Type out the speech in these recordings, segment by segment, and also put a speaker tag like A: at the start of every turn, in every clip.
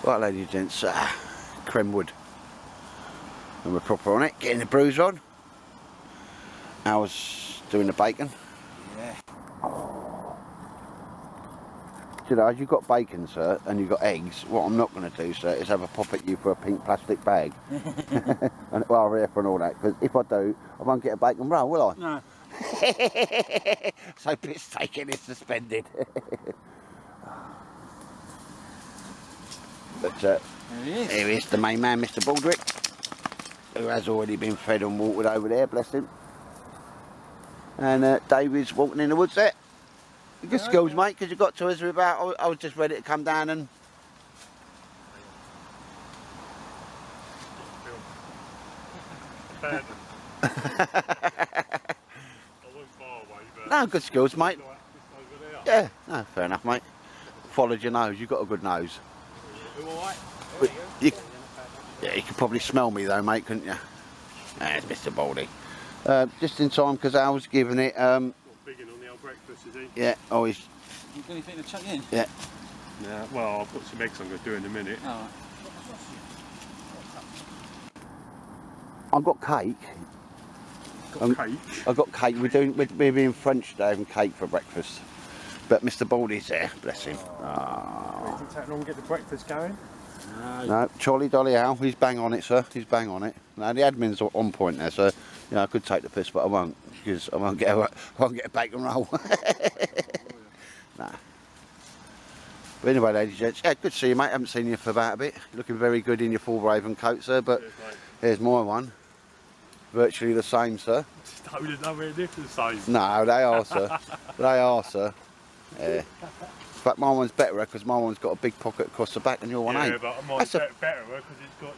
A: Right, ladies and gents, Crem wood. And we're proper on it, getting the bruise on. Al's doing the bacon.
B: Yeah.
A: You know, as you've got bacon, sir, and you've got eggs, what I'm not going to do, sir, is have a pop at you for a pink plastic bag. And well, ref and all that, because if I do, I won't get a bacon roll, will I?
B: No.
A: So piss taking is suspended. But
B: There he is.
A: here is the main man, Mr. Baldrick, who has already been fed and watered over there, bless him. And David's walking in the woods there. Good skills, mate, because you got to us about. I was just ready to come down and. No, good skills, mate. Yeah, no, fair enough, mate. Followed your nose. You've got a good nose. Yeah, you could probably smell me though, mate, couldn't you? There's Mr. Baldy. Just in time because I was giving it.
C: Bigging on the old breakfast, is he?
A: Yeah, always.
B: You got anything to chuck in?
A: Yeah.
C: Yeah. Well, I've got some eggs I'm going to do in a minute.
B: Oh.
A: I've got cake.
C: Cake.
A: I've got cake. We're being French today, having cake for breakfast. But Mr. Baldy's there, bless him.
C: Oh. Did it take long to get the breakfast going?
A: No, Charlie Dolly Al, he's bang on it, sir. He's bang on it. Now the admin's on point there, so you know I could take the piss, but I won't because I won't get a bacon roll. Nah. But anyway, ladies and gents, yeah, good to see you, mate. Haven't seen you for about a bit. You're looking very good in your full raven coat, sir. But here's my one, virtually the same, sir.
C: Nowhere near the size.
A: No, they are, sir. They are, sir. Yeah. In fact, my one's better because my one's got a big pocket across the back and your one ain't.
C: Yeah, but mine's better because it's got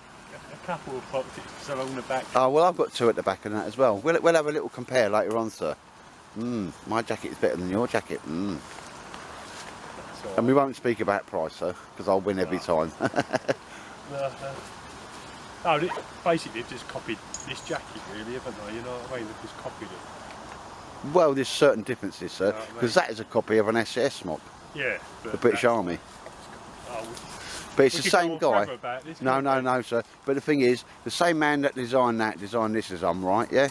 C: a couple of pockets along the back.
A: Oh, well, I've got two at the back and that as well. We'll have a little compare later on, sir. My jacket is better than your jacket. Right. And we won't speak about price, sir, because I'll win every time.
C: No, basically they've just copied this jacket, really, haven't they? You know what I mean? They've just copied it.
A: Well, there's certain differences, sir, because that is a copy of an SAS smock.
C: Yeah.
A: The British Army. But it's the same guy. No, sir. But the thing is, the same man that designed this as I'm right, yeah?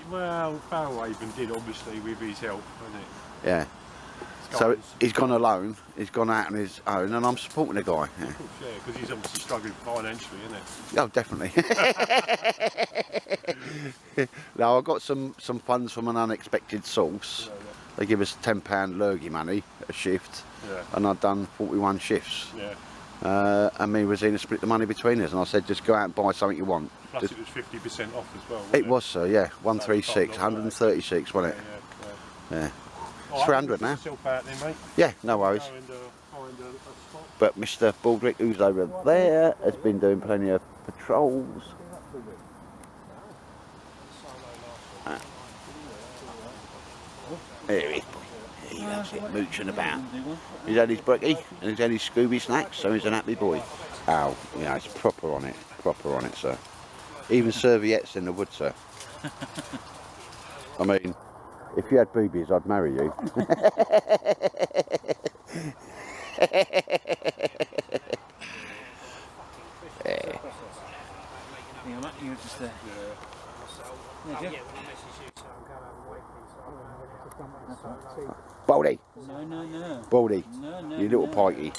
C: Well, Farraven did, obviously, with his help, wasn't it?
A: Yeah. So he's gone alone, he's gone out on his own, and I'm supporting the guy. Yeah,
C: because he's obviously struggling financially, isn't he?
A: Oh, definitely. Now, I got some funds from an unexpected source. They give us £10 lurgy money a shift, and I've done 41 shifts.
C: Yeah.
A: And me and Rosina split the money between us, and I said, just go out and buy something you want.
C: Plus it was 50% off as well, wasn't
A: it? It was, sir, yeah. 136, 136, wasn't it? Yeah. It's 300 now.
C: Out there, mate.
A: Yeah, no worries. But Mr. Baldrick, who's over there, has been doing plenty of patrols. There he is. That's it, mooching about. He's had his brekkie and he's had his Scooby snacks, so he's an happy boy. Ow, you know, it's proper on it, sir. Even serviettes in the wood, sir. I mean, if you had boobies, I'd marry you. Baldy.
B: No.
A: Baldy.
B: No.
A: You little pikey.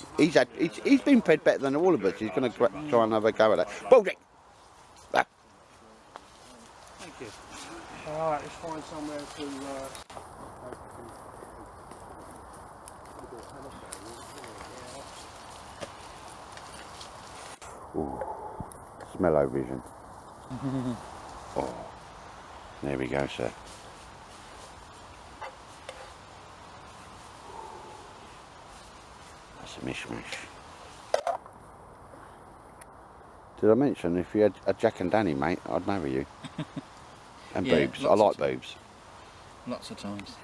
A: He's been fed better than all of us. He's going to try and have a go at that. Baldy.
C: Thank you. Alright, let's find somewhere to
A: Ooh, smell-o-vision. Oh, there we go, sir. That's a mishmash. Did I mention if you had a Jack and Danny, mate, I'd marry you. And
B: yeah,
A: boobs. I like boobs.
B: Lots of times.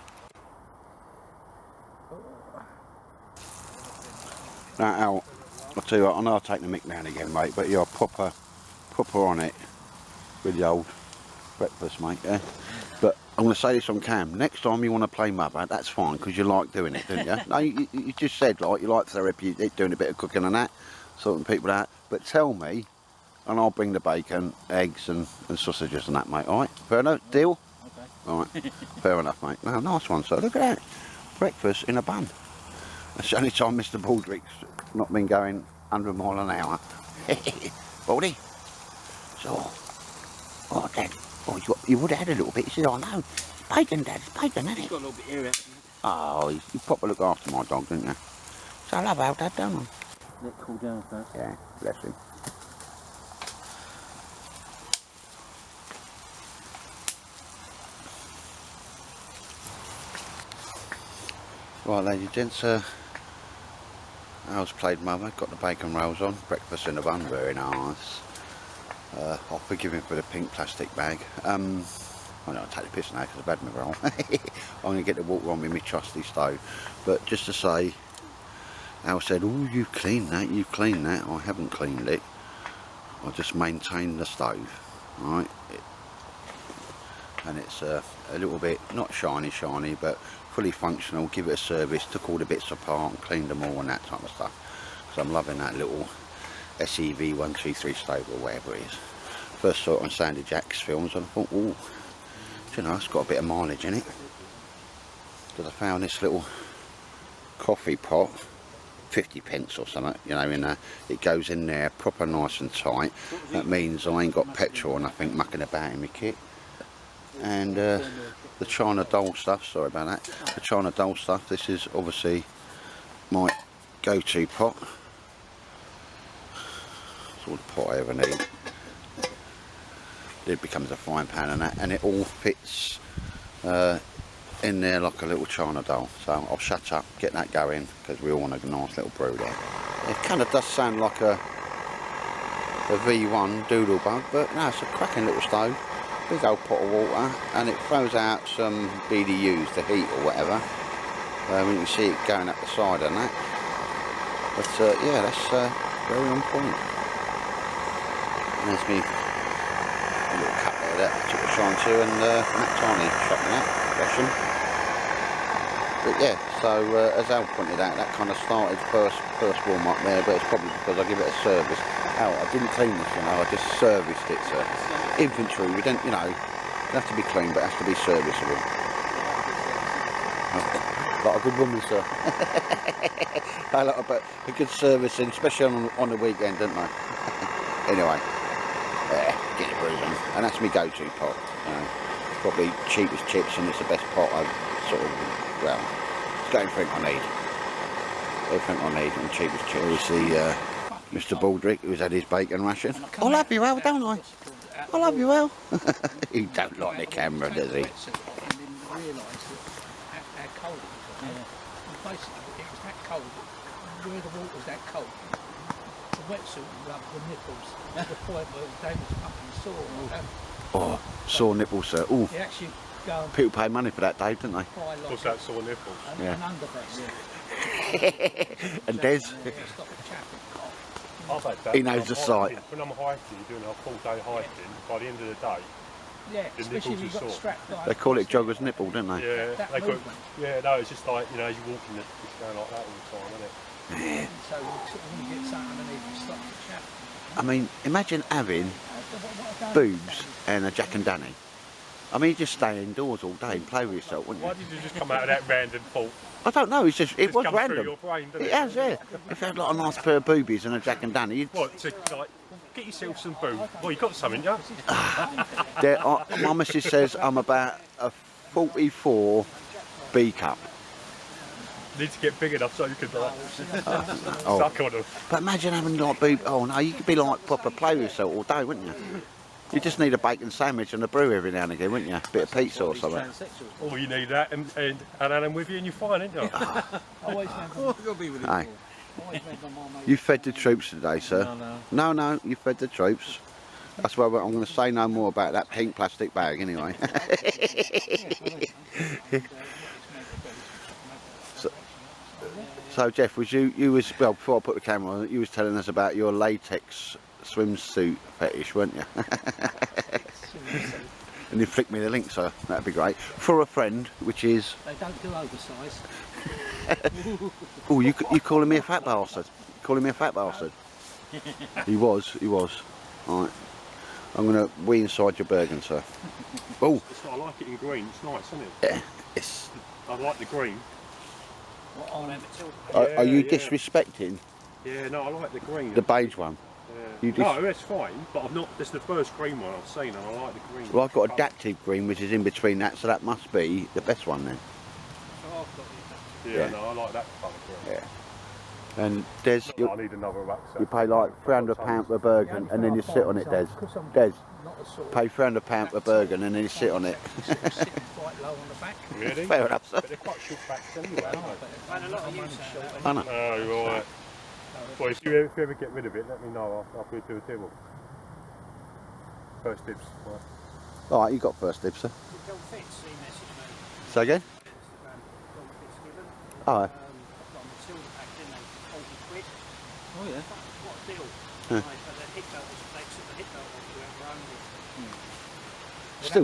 A: Now, Al, I'll tell you what, I know I'll take the mick down again, mate, but you're proper on it with the old breakfast, mate, yeah? But I'm going to say this on cam. Next time you want to play mother, that's fine, because you like doing it, don't you? No, you just said, like, you like therapy, doing a bit of cooking and that. sorting people out. But tell me, and I'll bring the bacon, eggs and sausages and that, mate, alright? Fair enough? Deal?
B: Okay.
A: Alright, fair enough, mate. No, nice one, sir. Look at that. Breakfast in a bun. That's the only time Mr. Baldrick's not been going 100 mile an hour. Baldy? So, oh, Dad. Oh, you would have had a little bit. He said, oh, no. Bacon, Dad. It's bacon, isn't it?
B: Got a little bit here.
A: Oh, you proper look after my dog, didn't you? So I love how Dad, don't I?
B: Let it cool down first.
A: Yeah, bless him. Right, ladies and gents, house played mother, got the bacon rolls on, breakfast in a bun, very nice. I'll forgive him for the pink plastic bag. I'm going to take the piss now because I've had my roll. I'm going to get the water on with my trusty stove. But just to say, Al said, oh, you cleaned that, you cleaned that. I haven't cleaned it. I just maintained the stove, right? And it's a little bit, not shiny, but fully functional. Give it a service, took all the bits apart and cleaned them all and that type of stuff. Because I'm loving that little SEV 123 stove or whatever it is. First saw it on Sandy Jack's films and I thought, oh, you know, it's got a bit of mileage in it. Because I found this little coffee pot, 50 pence or something, you know, in it goes in there proper nice and tight. That means I ain't got petrol or nothing mucking about in my kit. And the China doll stuff, sorry about that, the China doll stuff, this is obviously my go-to pot. It's all the pot I ever need. It becomes a frying pan and that, and it all fits in there like a little China doll. So I'll shut up, get that going, because we all want a nice little brew there. It kind of does sound like a V1 doodle bug, but no, it's a cracking little stove. Big old pot of water, and it throws out some BDUs to heat or whatever. You can see it going up the side and that. But yeah, that's very on point. And there's me a little cut there that I took a shine to, and Matt Tiny shot me that, bless him. But yeah, so as Al pointed out, that kind of started first warm up there, but it's probably because I give it a service. Al, I didn't clean this, you know, I just serviced it, sir. Inventory, we don't, you know, it has to be clean, but it has to be serviceable. Like a good woman, sir. I like a good servicing, especially on the weekend, don't I? Anyway, get the brews on, and that's my go-to pot. You know, it's probably cheapest chips, and it's the best pot I've sort of, well, it's got everything I need. Everything I need, and cheapest chips. Here's the Mr. Baldrick, who's had his bacon ration. I love you, Al, don't I? I love you, Al. He don't like the camera, does he?
D: Basically, it was that cold, where the water was that cold, the wetsuit rubbed the nipples to the point where they was fucking sore.
A: Oh, sore nipples, sir. Ooh.
D: They actually go and
A: People pay money for that, Dave, don't they?
D: buy like
C: What's that, sore nipples?
D: an undervest.
A: And Des,
D: Stop the chapping cough.
C: I've had that.
A: He knows the site.
C: When I'm hiking, doing a full day hiking, by the end of the day,
D: Yeah,
C: the
D: especially if
C: nipples
D: you've
C: are
D: got
C: sore.
D: strapped like
A: they call it jogger's nipple, don't they?
C: yeah,
D: that
C: they got,
D: movement.
C: yeah, no, it's just like, you know, as you walk in, it's going like that all the time, isn't it?
D: So when you get something underneath, you stop the chapping.
A: I mean, imagine having boobs and a Jack and Danny. I mean, you just stay indoors all day and play with yourself, wouldn't
C: Why
A: you?
C: did you just come out of that random thought?
A: I don't know, it's just, it was
C: come through
A: random.
C: your brain, didn't
A: It
C: it?
A: has, yeah. If you had like a nice pair of boobies and a Jack and Danny, you'd...
C: What, to like, get yourself some booze? Well, you got something, yeah?
A: My missus says I'm about a 44 B cup.
C: Need to get big enough so you could like,
A: Oh.
C: suck on them.
A: But imagine having like boob... Oh no, you could be like proper play with yourself all day, wouldn't you? You just need a bacon sandwich and a brew every now and again, wouldn't you? A bit of pizza or something.
C: Oh, you need that, and Alan with you, and you're fine, ain't you?
D: Always remember,
A: Hey,
D: always remember my mate.
A: you fed the troops today, sir. No, you fed the troops. That's why I'm going to say no more about that pink plastic bag anyway. So Jeff, was you was, well, before I put the camera on, you was telling us about your latex swimsuit fetish, weren't you? And you flick me the link, so that'd be great. For a friend, which is...
D: They don't do oversized.
A: Oh, you calling me a fat bastard? Calling me a fat bastard? He was. Right. I'm going to wee inside your Bergen, sir. Oh!
C: I like it in green, it's nice, isn't it?
A: Yeah, it's...
C: I like the green.
D: What on them?
A: Are you
C: yeah.
A: disrespecting
C: Yeah, no, I like the green.
A: the beige one?
C: Yeah. No, that's fine, but I've not. This is the first green one I've seen, and I like the green.
A: Well, I've got adaptive green, which is in between that, so that must be the best one then.
D: So I've got the
C: Yeah,
A: Yeah.
C: no, I like that colour green.
A: Yeah. And Des,
C: I need another rucksack.
A: you pay like £300 per Bergen, and then you sit on it, Des. Des, pay £300 per Bergen, and then you sit on it.
D: sitting quite low on the back.
C: Really?
A: Fair enough, sir.
C: But they're quite short backs anyway, aren't they?
D: And a lot of use
A: I know.
C: Oh, right. Well, if you ever get rid of it, let me know. I'll do a deal. First dibs. Right.
A: Alright, you got first dibs, sir.
D: John Fitz, he messaged me.
A: Say again?
D: John Fitzgibbon.
A: Oh,
D: I've got a Matilda pack, didn't they? 40 quid.
B: Oh yeah.
D: What a deal.
A: Huh.
D: Right, but the hip belt was, they took the hip belt off you out for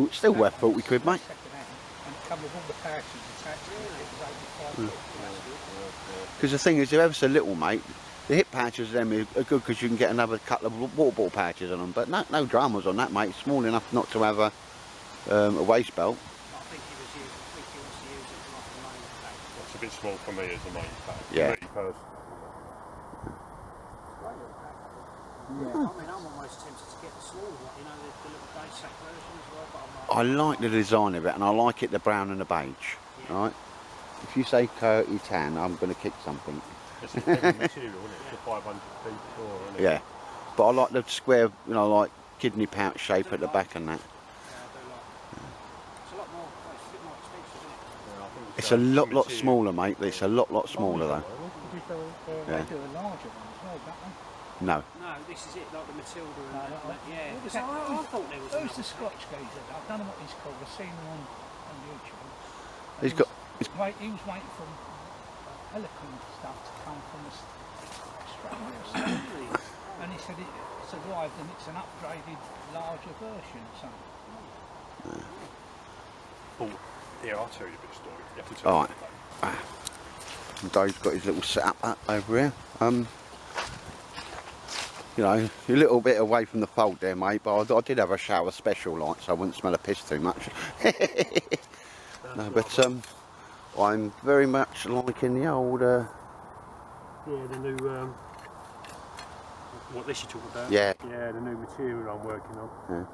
D: 100.
A: still worth 40 quid, mate.
D: Second hand, and it come with all the pouches attached to it. It was 85 quid. That's good.
A: Because the thing is, they're ever so little, mate. The hip pouches of them are good because you can get another couple of water bottle pouches on them, but no dramas on that, mate. Small enough not to have a waist belt.
D: I think he was using, I think he wants to use it for like a main pack.
C: That's a bit small for me as a main pack.
A: Yeah.
C: Me personally.
D: Yeah. I mean, I'm almost tempted to get the smaller one, you know, the little day sack version as well, but I'm
A: I like the design of it, and I like it the brown and the beige. Right? If you say coyote tan, I'm going to kick something.
C: It's a heavy material, isn't it? It's a 500 feet floor, isn't it?
A: Yeah, but I like the square, you know, like kidney pouch shape at the back and that.
D: Yeah, I do like it. It's a lot more, well, it's a bit more expensive, isn't it?
C: Yeah, I think
A: It's a lot
C: material.
A: smaller, mate. It's a lot smaller though.
D: They do a larger one as well, don't they?
A: No.
D: No, this is it, like the Matilda and that,
C: Oh,
D: like, yeah. Because I thought there was
E: Who's the
D: another
E: Scotch geezer? I don't know what he's called. I've seen him on YouTube.
A: He's got.
E: He was waiting for Helicon stuff to come from Australia or something.
D: Really?
E: And he said it's arrived and it's an upgraded, larger version or something.
C: Oh, yeah, I'll tell you a bit of story. You have to tell
A: All
C: me
A: right.
C: about
A: And Dave's got his little setup over here. You know, a little bit away from the fold there, mate, but I did have a shower special light, so I wouldn't smell a piss too much. No, but I'm very much liking the old.
C: Yeah, the new. What this you talking about?
A: Yeah.
C: Yeah, the new material I'm working on.
A: Yeah.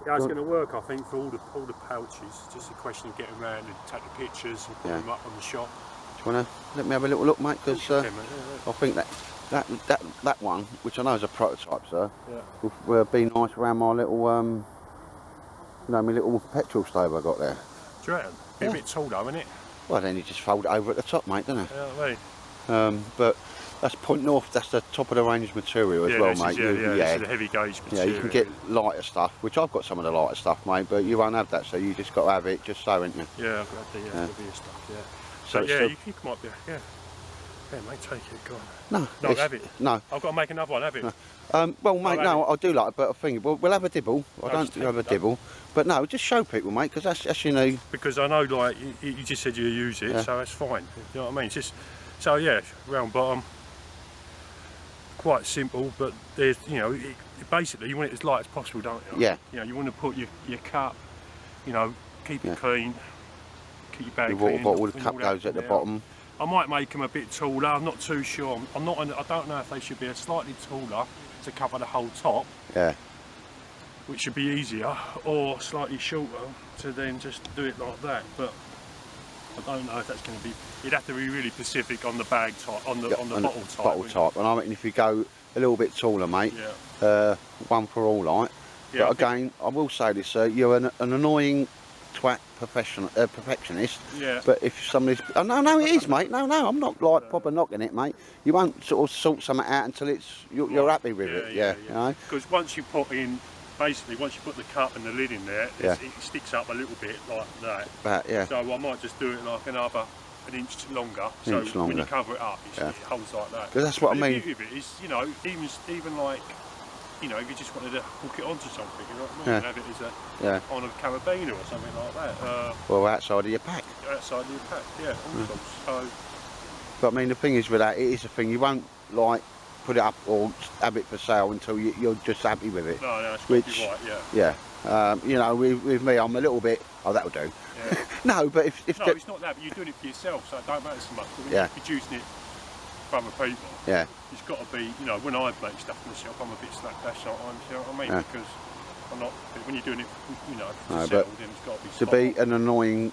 C: Yeah, it's going to work, I think, for all the pouches. It's just a question of getting around and take the pictures and put them up on the shop.
A: Do you want to let me have a little look, mate? Because
C: Okay, mate,
A: I think that one, which I know is a prototype, sir,
C: yeah.
A: will be nice around my little, you know, my little petrol stove I got there.
C: Do you reckon? Be a bit tall though, isn't it?
A: Well, then you just fold it over at the top, mate, don't you?
C: Yeah, right.
A: But that's Point North. That's the top of the range material as well, mate.
C: This is the heavy gauge
A: Yeah,
C: material.
A: you can get lighter stuff, which I've got some of the lighter stuff, mate, but you won't have that, so you just got to have it just so, ain't you?
C: Yeah, I've got the heavier stuff, yeah.
A: So
C: So
A: it's
C: yeah,
A: still-
C: you might be, yeah. Yeah, mate, take it, go on.
A: No,
C: No,
A: it's-
C: have it.
A: No.
C: I've got to make another one, have it?
A: Well, mate,
C: have
A: no,
C: it.
A: I do like it, but I think we'll have a dibble. I
C: No,
A: don't
C: just
A: have a
C: take it,
A: dibble, but no, just show people, mate, because that's you know.
C: Because I know, like, you just said you use it,
A: Yeah.
C: so that's fine. You know what I mean? It's just, so yeah, round bottom, quite simple, but there's, you know, basically you want it as light as possible, don't you?
A: Yeah.
C: You know, you want to put your cup, you know, keep it clean, keep your bag
A: The water
C: clean.
A: bottle, the
C: and
A: cup
C: all that
A: goes at the
C: out.
A: bottom.
C: I might make them a bit taller. I'm not too sure. I don't know if they should be a slightly taller to cover the whole top,
A: Yeah.
C: which should be easier, or slightly shorter to then just do it like that. But I don't know if that's going to be. You'd have to be really specific on the bag type, on the bottle type.
A: Bottle
C: wouldn't
A: type, and I reckon if you go a little bit taller, mate,
C: Yeah.
A: one for all, like.
C: Yeah,
A: But again, I will say this, sir, you're an annoying twat perfectionist.
C: Yeah.
A: But if somebody's, oh, no, it is, mate. No, I'm not like proper knocking it, mate. You won't sort of sort something out until you're happy with it. Yeah. You know.
C: Because once you put in, basically, once you put the cup and the lid in there,
A: Yeah.
C: it sticks up a little bit like that.
A: But yeah.
C: So I might just do it like an inch longer. So
A: Inch
C: when you
A: longer.
C: cover it up, it holds like that.
A: 'Cause that's what
C: But
A: I
C: the
A: mean.
C: beauty of it is, you know, even like, you know, if you just wanted to hook it onto something, you know what I mean?
A: Yeah.
C: And have it as
A: Yeah.
C: on a carabiner or something like that.
A: Well, outside of your pack.
C: Outside of your pack, yeah, all sorts. So
A: But I mean, the thing is with that, it is a thing. You won't like put it up or have it for sale until you're just happy with it.
C: No, that's
A: Which,
C: right, yeah.
A: Yeah, you know, with me, I'm a little bit. Oh, that'll do.
C: Yeah.
A: No, but if
C: no, it's not that. But you're doing it for yourself, so it don't matter so much. But when you're producing it for other people, it's got to be. You know, when I make stuff myself, I'm a bit slapdash sometimes. You know what I mean? Because I'm not. But when you're doing it, you know, to sell, then it's got to be.
A: To be an annoying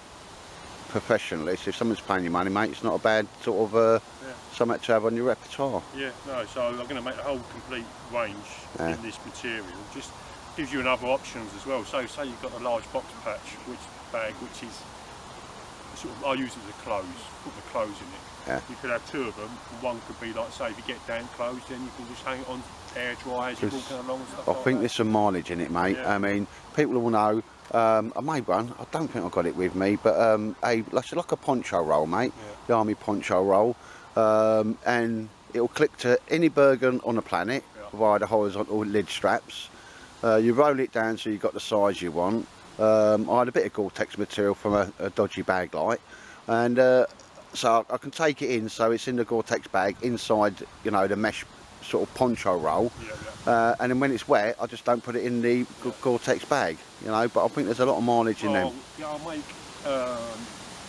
A: professionalist, if someone's paying you money, mate, it's not a bad sort of something to have on your repertoire.
C: Yeah, no. So I'm going to make the whole complete range in this material. Just gives you another options as well. So say you've got a large box patch, which is sort of, I use it as a clothes. Put the clothes in it.
A: Yeah.
C: You could have two of them. One could be like, say, if you get damp clothes, then you can just hang it on air dry as you're walking along and stuff. I
A: think there's some mileage in it, mate. I mean, people will know. I made one. I don't think I got it with me, but like a poncho roll, mate. The army poncho roll, and it'll click to any Bergen on the planet via the horizontal lid straps. You roll it down so you've got the size you want. I had a bit of Gore-Tex material from a dodgy bag light, and so I can take it in, so it's in the Gore-Tex bag inside, you know, the mesh sort of poncho roll, and then when it's wet, I just don't put it in the Gore-Tex bag, you know. But I think there's a lot of mileage in them.
C: Yeah, I'll make a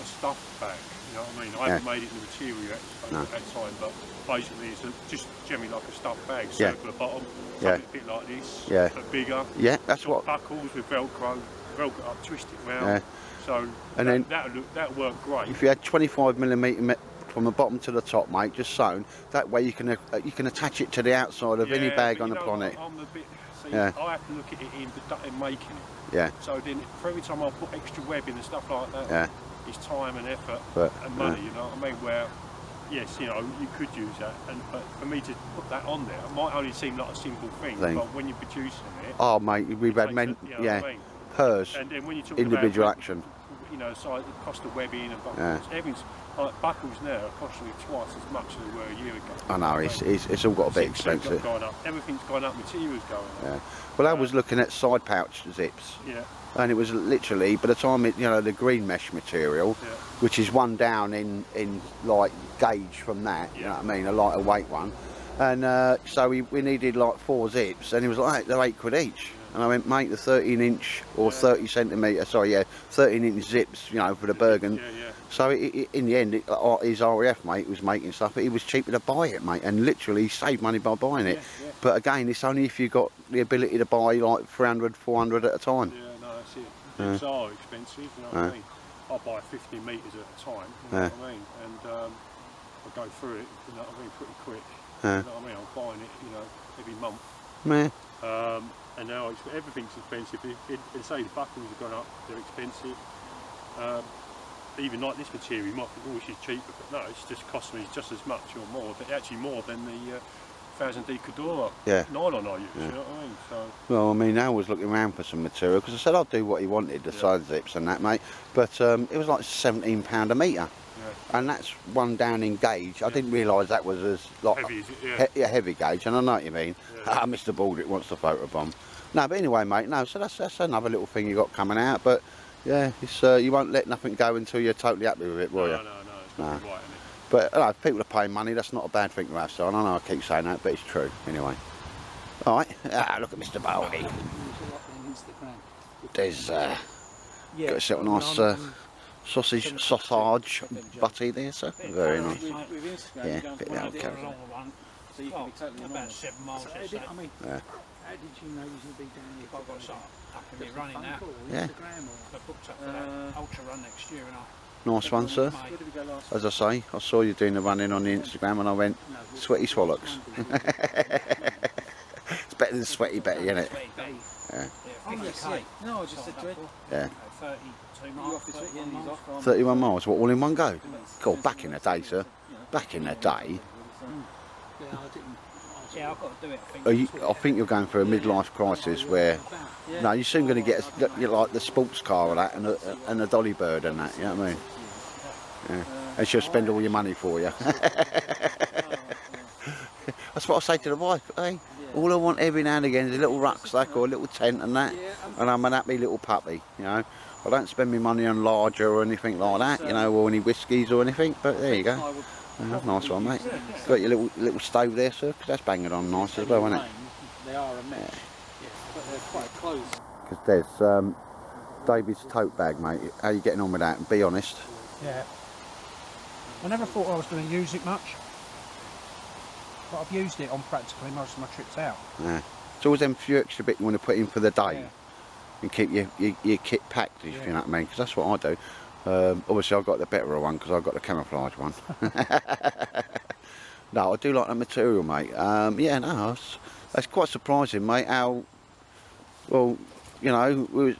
C: stuff bag. You know what I mean? I haven't made it in the material at that time, but basically it's just generally like a stuffed bag, circular bottom, something a bit like this, but bigger. Yeah, that's what. Buckles with Velcro up, twist it round. So and then that'll work great.
A: If you had 25mm from the bottom to the top, mate, just sewn, that way you can attach it to the outside of any bag on the planet.
C: I'm a bit. See, I have to look at it in making it.
A: Yeah.
C: So then, for every time I put extra webbing and stuff like that, it's time and effort and money. You know what I mean? Where, yes, you know, you could use that, but for me to put that on there, it might only seem like a simple thing, but when you're producing it,
A: oh mate, we've had purrs,
C: and then when you talk
A: individual
C: about,
A: action,
C: you know, so the cost of webbing and buckles, everything's like buckles now are costing me twice as much as they were a year ago.
A: I know, it's all got a bit expensive.
C: Gone up. Everything's gone up, materials going up.
A: Well, I was looking at side pouch zips. And it was literally, by the time it, you know, the green mesh material, which is one down in like gauge from that, you know what I mean, a lighter weight one, and so we needed like 4 zips, and he was like, they're £8 each, and I went, mate, the 13-inch or 30cm, sorry, 13-inch zips, you know, for the Bergen. So in the end, his RAF mate was making stuff, but it was cheaper to buy it, mate, and literally saved money by buying it. But again, it's only if you've got the ability to buy like 300, 400 at a time.
C: Zips are expensive, you know what I mean? I buy 50 metres at a time, you know what I mean? And I go through it, you know what I mean, pretty quick. You know what I mean? I'm buying it, you know, every month. And now everything's expensive. If say the buckles have gone up, they're expensive. Even like this material, you might think, oh, it's cheaper, but no, it's just cost me just as much or more, but actually more than the 1000D Cadora nylon I use, you know what I mean? So. Well,
A: I mean, I was looking around for some material, because I said I'd do what he wanted, the side zips and that, mate, but it was like £17 a metre, and that's one down in gauge. I didn't realise that was as like,
C: heavy, is it?
A: Heavy gauge, and I know what you mean. Mr. Baldrick wants the photobomb. No, but anyway, mate, no, so that's another little thing you got coming out, but yeah, it's, you won't let nothing go until you're totally happy with it, will you?
C: No, it's not right, isn't it?
A: But if people are paying money, that's not a bad thing to have, so I don't know, I keep saying that, but it's true, anyway. Alright, look at Mr. Baldy. There's, got yourself a nice sausage butty there, sir. Very nice. Yeah, bit of okay.
E: So you can be totally about 7 miles or so. How did you know you was going to be down here? I've got to start up and be running now.
A: Yeah.
E: I booked up for that ultra run next year.
A: Nice one, sir. As I say, I saw you doing the running on the Instagram and I went, sweaty swallocks. It's better than sweaty Betty, isn't it? Yeah.
E: 50k.
B: No, I just said to it.
A: Yeah.
E: 32 miles.
A: 31 miles, what, all in one go? God, back in the day, sir. Back in the day.
E: Yeah, I've got to do it.
A: I think you're going through a midlife crisis where, no, you're soon going to get like the sports car and that, and a dolly bird and that, you know what I mean? Yeah. And she'll spend all your money for you. That's what I say to the wife, hey, all I want every now and again is a little rucksack or a little tent and that, and I'm an happy little puppy, you know. I don't spend my money on larger or anything like that, you know, or any whiskies or anything, but there you go. Nice one, mate. Got your little stove there, sir, 'cause that's banging on nice as well, isn't it?
E: They are a mess, but they're quite close.
A: Because there's David's tote bag, mate. How you getting on with that? Be honest.
E: Yeah. I never thought I was going to use it much, but I've used it on practically most of my trips out.
A: Yeah. It's always them few extra bit you want to put in for the day, and keep your kit packed, if you know what I mean. Because that's what I do. Obviously, I've got the better one because I've got the camouflage one. No, I do like the material, mate. Yeah, no, that's quite surprising, mate. How well, you know,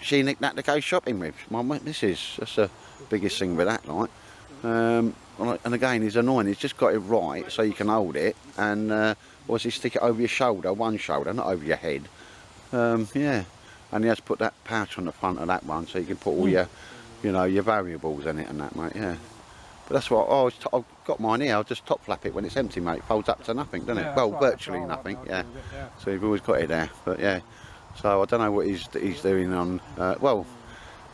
A: she nicked that to go shopping with. My missus. That's the biggest thing with that, like. And again, it's annoying. He's just got it right so you can hold it, and obviously stick it over your shoulder, one shoulder, not over your head. Yeah, and he has put that pouch on the front of that one so you can put all your, you know, your variables in it and that, mate. Yeah. But that's what I've got mine here. I'll just top flap it when it's empty, mate. It folds up to nothing, doesn't it? Well, virtually nothing. Yeah. So you've always got it there. But yeah. So I don't know what he's doing on. Well,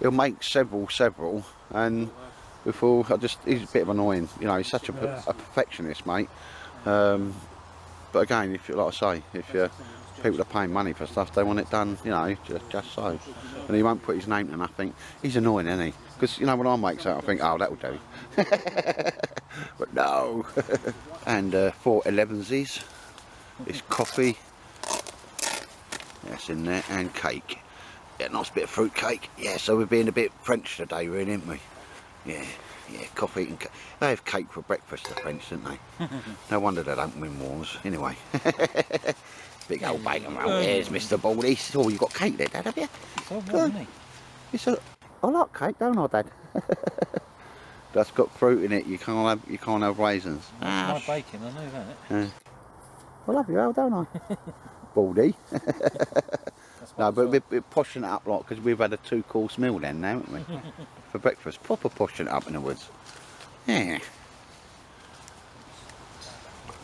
A: he'll make several, and before he's a bit of annoying. You know, he's such a perfectionist, mate. But again, if like I say, if people are paying money for stuff, they want it done. You know, just so. And he won't put his name to nothing. He's annoying, isn't he? Because, you know, when I make something, I think, oh, that'll do. But no. And 4 11s. It's coffee. That's in there. And cake. Yeah, nice bit of fruit cake. Yeah, so we're being a bit French today, really, aren't we? Yeah, coffee and cake. They have cake for breakfast, the French, don't they? No wonder they don't win wars. Anyway. Big old bacon roll. There's Mr. Baldy. Oh, you got cake there, Dad, have you?
B: It's all good, isn't it?
A: It's I like cake, don't I, Dad? That's got fruit in it. You can't have raisins.
B: That's my bacon. I know that.
A: Yeah. I love you, Al, don't I? Baldy. No, but we're poshing it up like because we've had a 2-course meal then now, haven't we? For breakfast, proper poshing it up in the woods. Yeah.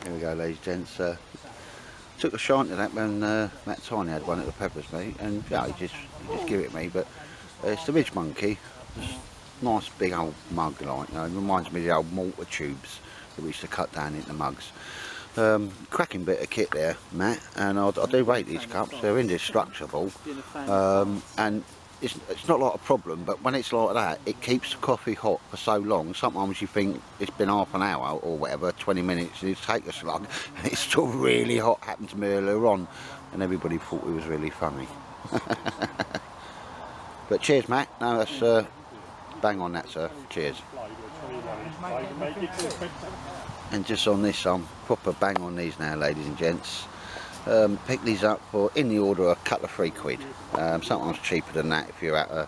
A: Here we go, ladies and gents. Took a shine to that when Matt Tiny had one at the Peppers, mate, and yeah, he just give it me. But it's the Ridge Monkey. Nice big old mug, like, you know. It reminds me of the old mortar tubes that we used to cut down into mugs. Cracking bit of kit there, Matt, and I do rate these cups. They're indestructible, and it's not like a problem, but when it's like that, it keeps the coffee hot for so long. Sometimes you think it's been half an hour or whatever, 20 minutes, and it's take a slug, and it's still really hot. Happened to me earlier on, and everybody thought it was really funny. But cheers, Matt. No, that's bang on that, sir. Cheers. And just on this, I'm proper bang on these now, ladies and gents. Pick these up for in the order of a couple of £3. Sometimes cheaper than that if you're at a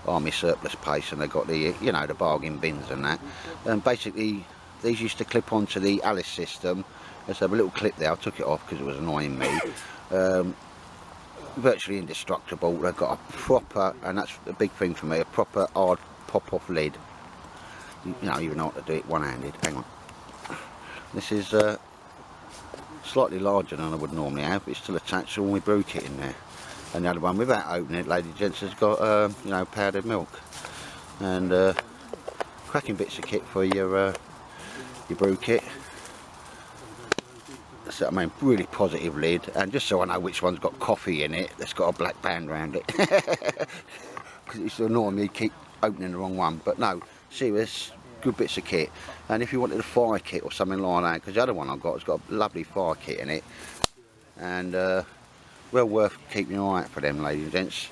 A: army surplus place and they've got the, you know, the bargain bins and that. And basically, these used to clip onto the Alice system. There's a little clip there. I took it off because it was annoying me. Virtually indestructible. They've got a proper, and that's a big thing for me, a proper hard pop-off lid. You know, you know how to do it one-handed. Hang on. This is slightly larger than I would normally have. It's still attached to all my brew kit in there. And the other one, without opening it, ladies and gents, has got you know, powdered milk. And cracking bits of kit for your brew kit. So, I mean, really positive lid. And just so I know which one's got coffee in it, that's got a black band around it. Because it's annoying me keep opening the wrong one. But no, serious. Good bits of kit. And if you wanted a fire kit or something like that, because the other one I've got has got a lovely fire kit in it, and well worth keeping an eye out for them, ladies and gents.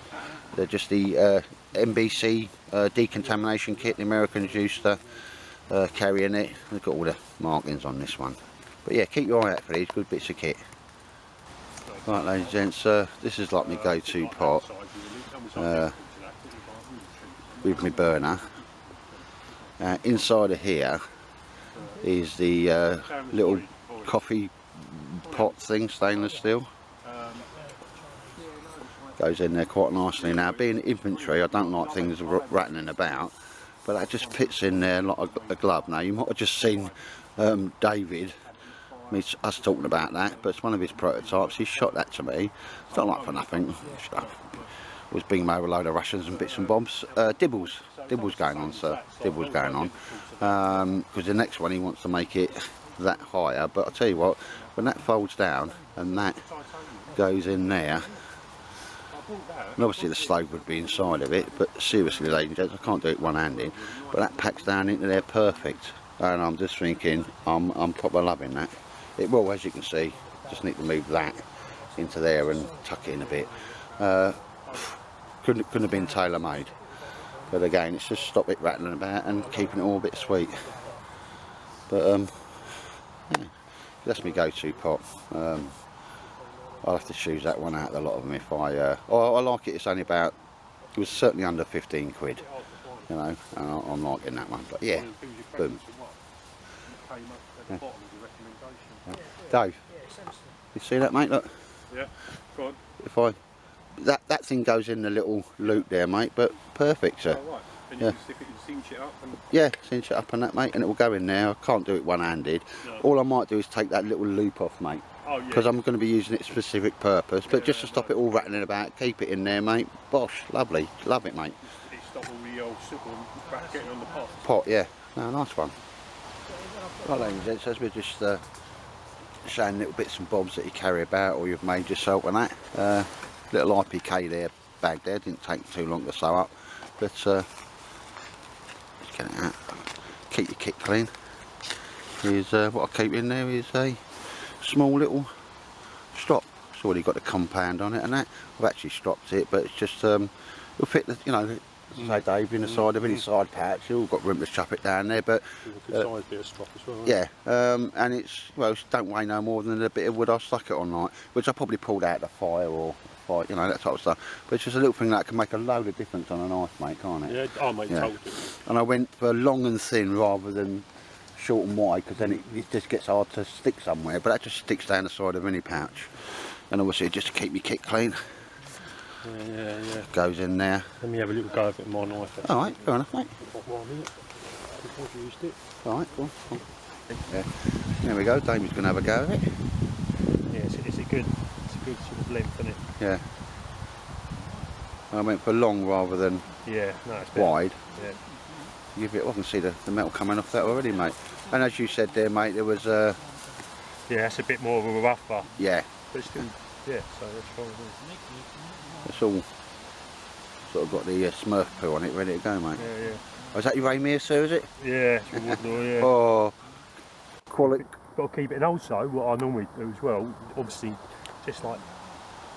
A: They're just the MBC decontamination kit the Americans used to carry in it. They've got all the markings on this one. But yeah, keep your eye out for these good bits of kit. Right, ladies and gents, this is like my go-to pot with my burner. Inside of here is the little coffee pot thing, stainless steel. Goes in there quite nicely. Now, being infantry, I don't like things rattling about, but that just fits in there like a glove. Now, you might have just seen David, us talking about that, but it's one of his prototypes. He shot that to me. It's not like for nothing. Was being over a load of Russians and bits and bobs. Dibbles. Dibble's going on, sir. Dibble's going on. Because the next one he wants to make it that higher. But I'll tell you what, when that folds down and that goes in there, and obviously the slope would be inside of it, but seriously, ladies and gents, I can't do it one-handed, but that packs down into there perfect. And I'm just thinking, I'm proper loving that. It will, as you can see, just need to move that into there and tuck it in a bit. Couldn't have been tailor-made. But again, it's just stop it rattling about and keeping it all a bit sweet. But yeah, that's my go-to pot. I'll have to choose that one out of a lot of them if I like it. It's only about, it was certainly under 15 quid, you know, and I'm liking that one. But yeah, boom. Yeah. Dave, you see that, mate? Look.
C: Yeah, go on.
A: If I, that thing goes in the little loop there, mate. But perfect, sir.
C: Oh, right. And
A: Yeah.
C: you can stick it and cinch it up. And
A: Yeah, cinch it up on that, mate, and it will go in there. I can't do it one-handed.
C: No.
A: All I might do is take that little loop off, mate.
C: oh yeah.
A: Because I'm going to be using it for a specific purpose, but just to stop it all rattling about, keep it in there, mate. Bosh, lovely, love it, mate.
C: It stop all the old simple back getting on the pot.
A: Pot, yeah, no, nice one. Right, ladies and gents, as we're just showing little bits and bobs that you carry about or you've made yourself on that. Little IPK there, bag there, didn't take too long to sew up, but let's get it out. Keep your kit clean. Here's what I keep in there is a small little strop. It's already got the compound on it and that. I've actually stropped it, but it's just it'll fit the, you know, as I say, Dave, in the side of any side pouch. You've all got room to chuck it down there, but
C: Good size bit of strop as well.
A: yeah, and it's, well, it don't weigh no more than a bit of wood I stuck it on, like, which I probably pulled out the fire or you know, that type of stuff. But it's just a little thing that can make a load of difference on a knife, mate, can't it?
C: Yeah, oh mate,
A: Yeah.
C: told you.
A: And I went for long and thin rather than short and wide, because then it just gets hard to stick somewhere, but that just sticks down the side of any pouch. And obviously just to keep your kit clean,
C: Yeah.
A: goes in there.
C: Let me have a little go of it in my knife.
A: Alright, fair enough, mate.
C: One minute before you used it.
A: Alright, cool. Yeah. There we go, David's going to have a go at it.
C: Yeah, it's a good sort of length, isn't it?
A: Yeah. I went for long rather than
C: Yeah, no, it's better.
A: wide.
C: Yeah.
A: Give it, I can see the metal coming off that already, mate. And as you said there, mate, there was
C: Yeah, it's a bit more of a rougher,
A: yeah,
C: but still, yeah, so that's fine.
A: it's all sort of got the Smurf poo on it, ready to go, mate.
C: Yeah.
A: Oh, is that your Rainier, sir, is it?
C: Yeah, it's your wood door, yeah.
A: Oh, quality.
C: Got to keep it, and also what I normally do as well, obviously, just like,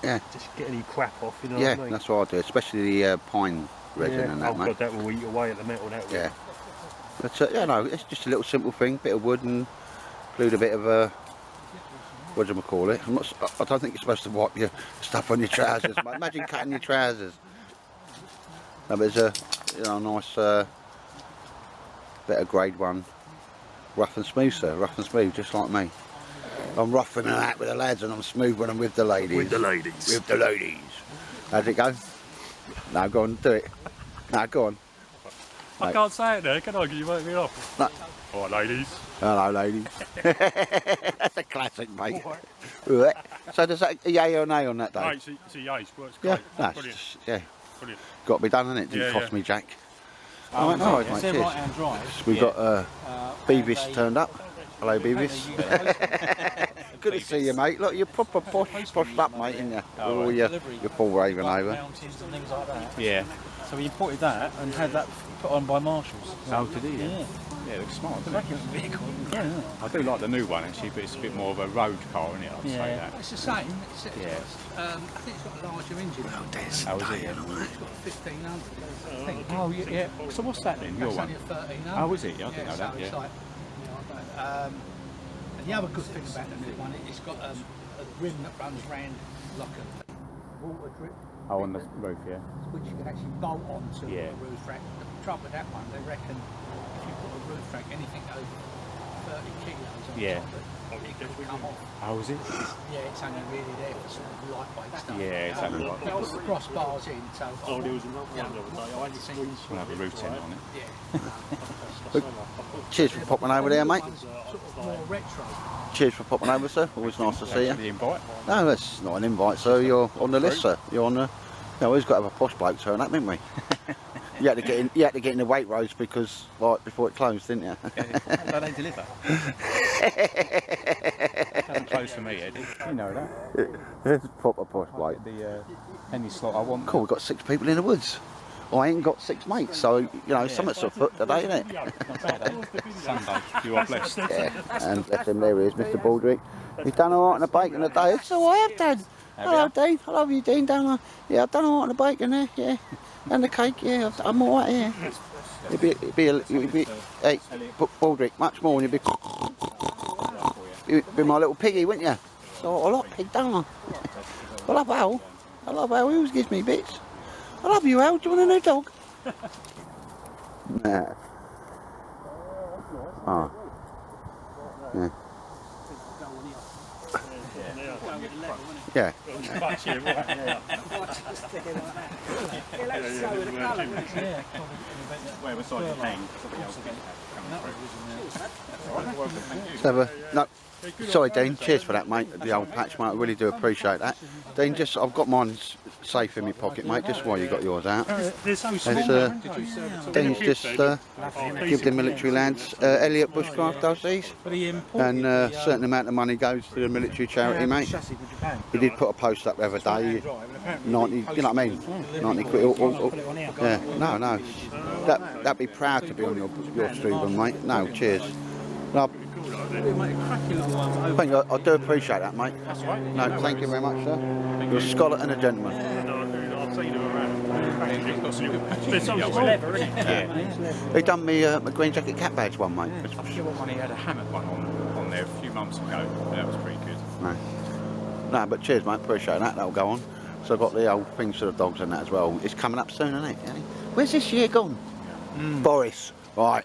A: Yeah.
C: just get any crap off, you know
A: Yeah,
C: what I mean?
A: that's what I do, especially the pine resin and that,
C: oh
A: mate.
C: God, that will eat away at the metal, that will.
A: Yeah. But yeah, no, it's just a little simple thing, bit of wood and glued a bit of what do you call it? I don't think you're supposed to wipe your stuff on your trousers, mate. Imagine cutting your trousers. No, but there's a nice bit of grade 1 rough and smooth, sir. Rough and smooth, just like me. I'm rough and that with the lads, and I'm smooth when I'm with the ladies.
C: With the ladies.
A: With the ladies. How's it go? No, go on, do it. No, go on.
C: I can't say it there, can I? Because you won't me off.
A: No.
C: All right, ladies.
A: Hello, ladies. That's a classic, mate. Right. So does that a yay or nay on that,
C: Right,
A: Dave?
C: it's a yes, works
A: Yeah,
C: great.
A: no,
C: Brilliant.
A: yeah.
C: Brilliant.
A: Got to be done, innit? Didn't
C: Yeah,
A: cost
C: yeah.
A: me jack.
B: Oh,
A: Alright, no worries, mate.
B: they're
A: Cheers.
B: right-hand drive.
A: We've got Beavis
B: and
A: turned up. Hello, Beavis. Good to see you, mate. Look, you're proper poshed up, mate, ain't you? With all your full raving over.
B: mountains and things like that.
E: Yeah.
B: So we imported that and had that put on by Marshalls.
E: Oh, did he?
B: Yeah.
E: Yeah, it looks smart,
B: It's
E: doesn't it?
B: like a vehicle. Yeah.
E: I do like the new one actually, but it's a bit more of a road car, isn't it? I'd say
B: Yeah.
E: that.
D: It's the same. It's,
E: Yeah.
D: I think it's got a larger engine.
E: Oh, is it? Yeah.
D: It's got 1500. I think.
E: Oh, yeah. So what's that then? Your
D: That's
E: one?
D: only a 1300.
E: Oh, is it? Yeah, I didn't know
D: so
E: that.
D: it's
E: Yeah.
D: like, you know, and the other good thing about the new one, it's got a rim that runs round like a water drip.
E: Oh, on the roof, yeah.
D: Which you can actually bolt onto
E: Yeah.
D: a roof rack. The trouble with that one, they reckon if you put a roof rack, anything over 30 kilos on
E: Yeah.
D: top of it, it could come off.
E: Oh, is it?
D: Yeah, it's only really there for sort of lightweight stuff.
E: Yeah, it's only like.
D: They put the crossbars in, so
C: Oh, there was another one the other day. I had this green
E: We'll have a route in on it.
D: yeah.
A: Cheers for popping over there, mate.
D: One's sort of more retro.
A: Cheers for popping over, sir. Always nice to see
E: Thanks for
A: you.
E: the invite.
A: No, that's not an invite, sir. You're on the list, sir. You're on the... You know, we've got to have a posh bloke turn up, haven't we? You had to get in. You had to get in the Waitrose because, like, before it closed, didn't you?
B: But they deliver. Doesn't close for me, Eddie. You know that.
A: It's proper posh, bloke.
B: The penny slot I want.
A: Cool. We've got 6 people in the woods. I ain't got 6 mates, so you know something's afoot today, isn't it?
B: Sunday. You are blessed.
A: Yeah. And bless him, there he is, Mr. Baldrick. He's done all right on the bacon today. It's all I have done. Hello, Dean. I love you, Dean. Yeah, I've done all right on the bacon there. Yeah. And the cake, yeah, I'm all right here. It'd be hey, Baldrick, much more, and you'd be my little piggy, wouldn't you? So I like pig, don't I? I love Al. I love Al. He always gives me bits. I love you, Al. Do you want a new dog? Nah. Oh. Yeah. Yeah.
B: Where we're sort of hang.
A: No. Sorry, Dean. Cheers for that, mate. The old patch, mate. I really do appreciate that. Dean, just I've got mine safe in my pocket, mate. Just while you got yours out.
C: They're so small.
A: Dean's just give the military lads. Elliot Bushcraft does these, and a certain amount of money goes to the military charity, mate. He did put a post up the other day. 90, you know what I mean? 90 quid. Yeah. No. That'd be proud to be on your Stephen, mate. No, cheers. No, thank you. I do appreciate that, mate.
B: That's right.
A: No, thank you very much, sir. You're a scholar and a gentleman.
C: I've seen them around.
B: They're so clever, isn't it?
A: Yeah. He done me a green jacket cat badge one, mate.
B: I forget what one he had a hammock one on there a few months ago. That was pretty good.
A: No, but cheers, mate. Appreciate that. That'll go on. So I've got the old things for the dogs and that as well. It's coming up soon, isn't it? Where's this year gone? Boris. Right.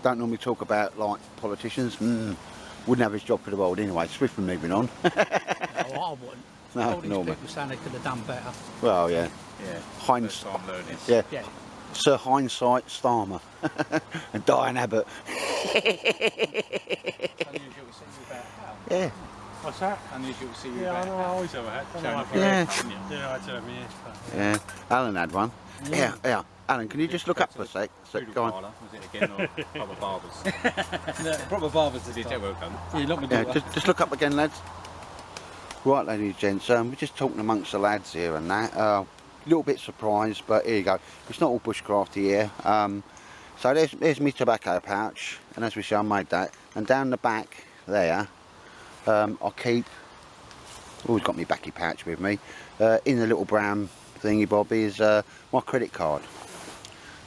A: Don't normally talk about like politicians. Wouldn't have his job for the world anyway. Swiftly moving on.
D: No, I wouldn't.
A: No,
D: All these
A: normal.
D: people saying they could have done better.
A: Well, yeah.
B: Yeah.
A: Heinz.
B: First time learning.
A: Yeah.
D: Yeah.
A: Sir Hindsight Starmer and Diane Abbott.
B: Unusual to see you about how.
A: Yeah.
C: What's that?
B: Unusual to see you
C: Yeah, I
B: about
C: know. I always have a hat.
B: Showing off
A: your
B: your
A: Yeah.
B: hair, haven't you?
C: Yeah, I tell me, yes.
A: Yeah. Alan had one. Yeah. Alan, can you just look up for a sec?
B: Poodle
A: Go on.
B: parlour, was it again, or proper barbers? No, proper barbers did it, well done.
E: Yeah, not me
A: Yeah, just look up again, lads. Right, ladies and gents, we're just talking amongst the lads here and that. A little bit surprised, but here you go. It's not all bushcrafty here. So there's my tobacco pouch, and as we see, I made that. And down the back there, I keep, always got my backy pouch with me. In the little brown thingy bob is my credit card.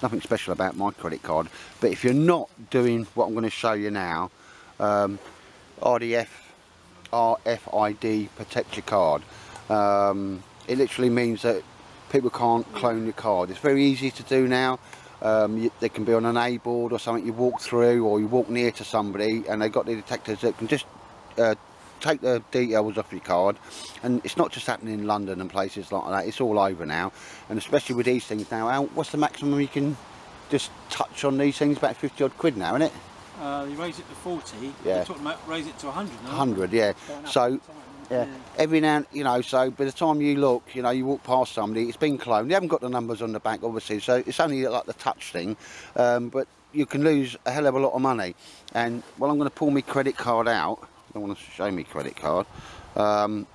A: Nothing special about my credit card, but if you're not doing what I'm going to show you now, RFID protect your card. It literally means that people can't clone your card. It's very easy to do now. They can be on an A board or something you walk through, or you walk near to somebody and they've got the detectors that can just take the details off your card. And it's not just happening in London and places like that, it's all over now, and especially with these things now. Al, what's the maximum you can just touch on these things? About 50 odd quid now, isn't it?
E: You raise it to 40,
A: Yeah.
E: you're talking about raise it to 100 now.
A: 100, yeah. So yeah, every now and, you know, so by the time you look, you know, you walk past somebody, it's been cloned. They haven't got the numbers on the back, obviously, so it's only like the touch thing, but you can lose a hell of a lot of money. And well, I'm going to pull my credit card out. I don't want to show me credit card. You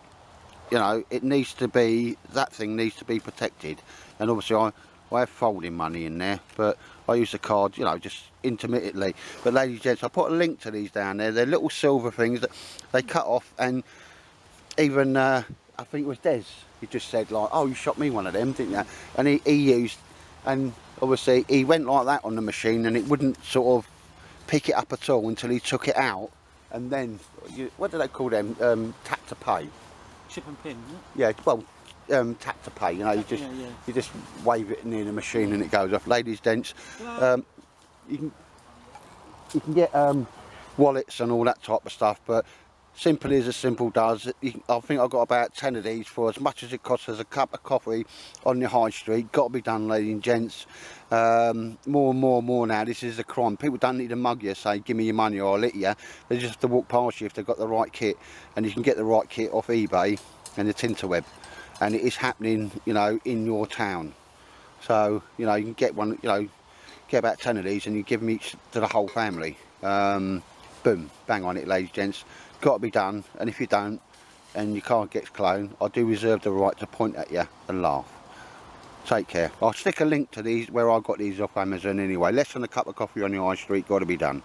A: know, it needs to be, that thing needs to be protected. And obviously I have folding money in there, but I use the card, you know, just intermittently. But ladies and gents, I put a link to these down there. They're little silver things that they cut off, and even I think it was Des, he just said like, oh, you shot me one of them, didn't you? And he used, and obviously he went like that on the machine, and it wouldn't sort of pick it up at all until he took it out. And then, what do they call them? Tap to pay.
E: Chip and pin, isn't it?
A: Yeah, well, tap to pay. You know, you just wave it near the machine and it goes off. Ladies, gents, you can get wallets and all that type of stuff, but simple as simple does. I think I got about 10 of these for as much as it costs as a cup of coffee on the high street. Got to be done, ladies and gents. More and more now. This is a crime. People don't need to mug you, say give me your money or I'll hit you. They just have to walk past you if they've got the right kit, and you can get the right kit off eBay and the Tinterweb, and it is happening, you know, in your town. So, you know, you can get one, you know, get about 10 of these and you give them each to the whole family. Boom, bang on it, ladies and gents. Got to be done, and if you don't and your car gets cloned, I do reserve the right to point at you and laugh. Take care. I'll stick a link to these where I got these off Amazon anyway. Less than a cup of coffee on the high street, got to be done.